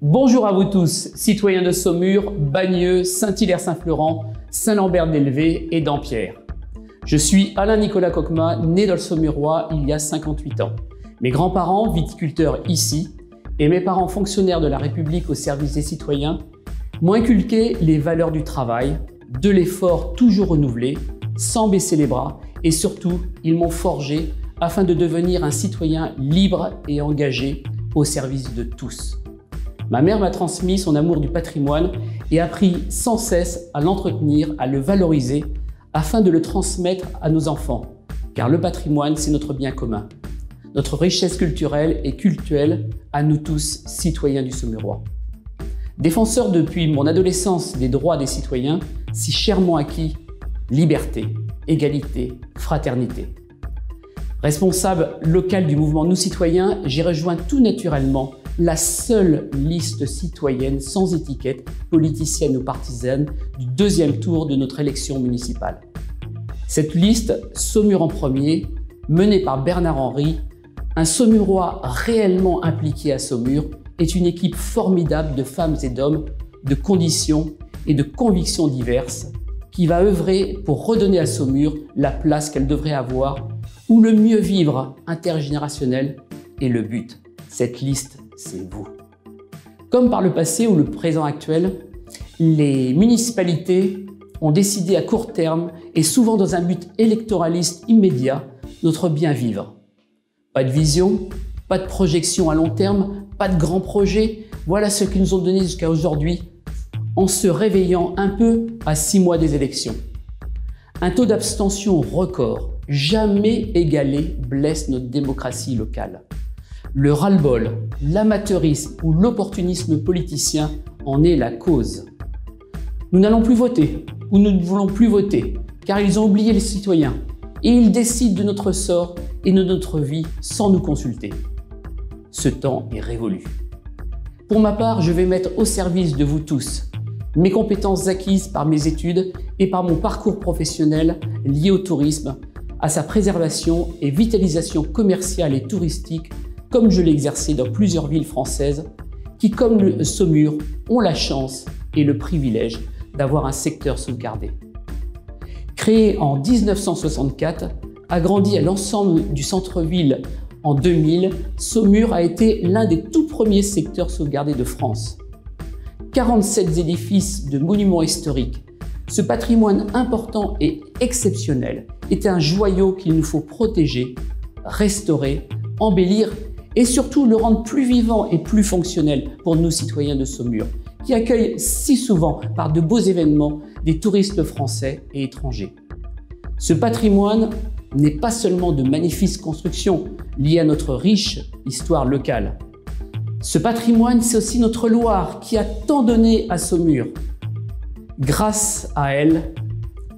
Bonjour à vous tous, citoyens de Saumur, Bagneux, Saint-Hilaire-Saint-Florent, Saint-Lambert-d'Elvé et Dampierre. Je suis Alain-Nicolas Coquema, né dans le Saumurois il y a 58 ans. Mes grands-parents, viticulteurs ici, et mes parents fonctionnaires de la République au service des citoyens, m'ont inculqué les valeurs du travail, de l'effort toujours renouvelé, sans baisser les bras, et surtout, ils m'ont forgé afin de devenir un citoyen libre et engagé au service de tous. Ma mère m'a transmis son amour du patrimoine et a appris sans cesse à l'entretenir, à le valoriser, afin de le transmettre à nos enfants. Car le patrimoine, c'est notre bien commun, notre richesse culturelle et cultuelle à nous tous, citoyens du Saumurois. Défenseur depuis mon adolescence des droits des citoyens, si chèrement acquis, liberté, égalité, fraternité. Responsable local du mouvement Nous Citoyens, j'ai rejoint tout naturellement la seule liste citoyenne sans étiquette, politicienne ou partisane, du deuxième tour de notre élection municipale. Cette liste, Saumur en premier, menée par Bernard Henry, un Saumurois réellement impliqué à Saumur, est une équipe formidable de femmes et d'hommes, de conditions et de convictions diverses, qui va œuvrer pour redonner à Saumur la place qu'elle devrait avoir, où le mieux vivre intergénérationnel est le but. Cette liste, c'est vous. Comme par le passé ou le présent actuel, les municipalités ont décidé à court terme et souvent dans un but électoraliste immédiat notre bien vivre. Pas de vision, pas de projection à long terme, pas de grands projets, voilà ce qu'ils nous ont donné jusqu'à aujourd'hui en se réveillant un peu à 6 mois des élections. Un taux d'abstention record, jamais égalé, blesse notre démocratie locale. Le ras-le-bol, l'amateurisme ou l'opportunisme politicien en est la cause. Nous n'allons plus voter ou nous ne voulons plus voter car ils ont oublié les citoyens et ils décident de notre sort et de notre vie sans nous consulter. Ce temps est révolu. Pour ma part, je vais mettre au service de vous tous mes compétences acquises par mes études et par mon parcours professionnel lié au tourisme, à sa préservation et vitalisation commerciale et touristique, comme je l'ai exercé dans plusieurs villes françaises qui, comme le Saumur, ont la chance et le privilège d'avoir un secteur sauvegardé. Créé en 1964, agrandi à l'ensemble du centre-ville en 2000, Saumur a été l'un des tout premiers secteurs sauvegardés de France. 47 édifices de monuments historiques. Ce patrimoine important et exceptionnel est un joyau qu'il nous faut protéger, restaurer, embellir et surtout le rendre plus vivant et plus fonctionnel pour nous citoyens de Saumur, qui accueillent si souvent par de beaux événements des touristes français et étrangers. Ce patrimoine n'est pas seulement de magnifiques constructions liées à notre riche histoire locale. Ce patrimoine, c'est aussi notre Loire qui a tant donné à Saumur. Grâce à elle,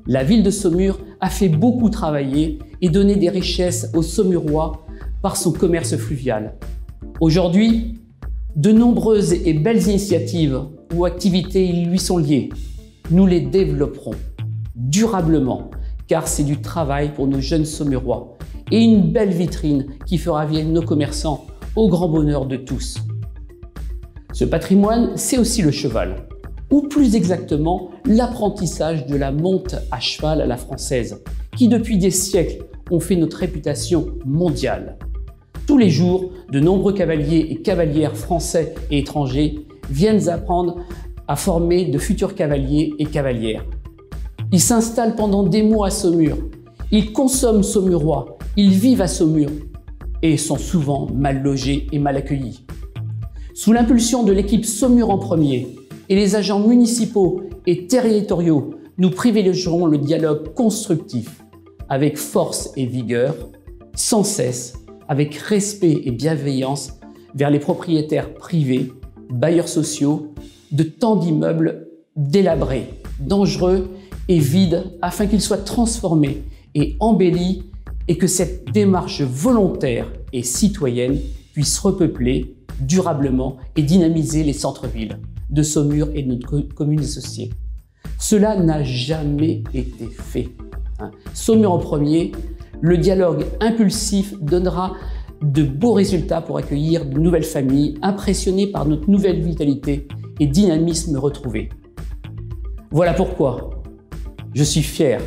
la ville de Saumur a fait beaucoup travailler et donné des richesses aux Saumurois par son commerce fluvial. Aujourd'hui, de nombreuses et belles initiatives ou activités lui sont liées. Nous les développerons durablement car c'est du travail pour nos jeunes Saumurois et une belle vitrine qui fera vivre nos commerçants au grand bonheur de tous. Ce patrimoine, c'est aussi le cheval, ou plus exactement l'apprentissage de la monte à cheval à la française, qui depuis des siècles ont fait notre réputation mondiale. Tous les jours, de nombreux cavaliers et cavalières français et étrangers viennent apprendre à former de futurs cavaliers et cavalières. Ils s'installent pendant des mois à Saumur, ils consomment saumurois, ils vivent à Saumur et sont souvent mal logés et mal accueillis. Sous l'impulsion de l'équipe Saumur en premier et les agents municipaux et territoriaux, nous privilégierons le dialogue constructif avec force et vigueur, sans cesse, avec respect et bienveillance vers les propriétaires privés, bailleurs sociaux, de tant d'immeubles délabrés, dangereux et vides afin qu'ils soient transformés et embellis et que cette démarche volontaire et citoyenne puisse repeupler durablement et dynamiser les centres-villes de Saumur et de notre commune associée. Cela n'a jamais été fait. Saumur en premier, le dialogue impulsif donnera de beaux résultats pour accueillir de nouvelles familles impressionnées par notre nouvelle vitalité et dynamisme retrouvé. Voilà pourquoi je suis fier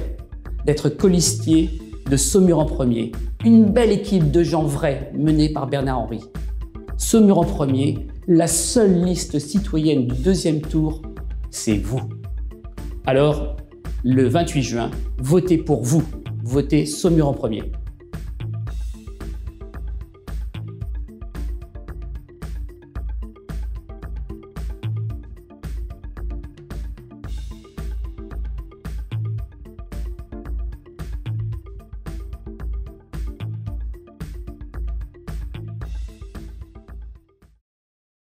d'être colistier de Saumur en premier, une belle équipe de gens vrais menée par Bernard Henry. Saumur en premier, la seule liste citoyenne du deuxième tour, c'est vous. Alors, le 28 juin, votez pour vous, votez Saumur en premier.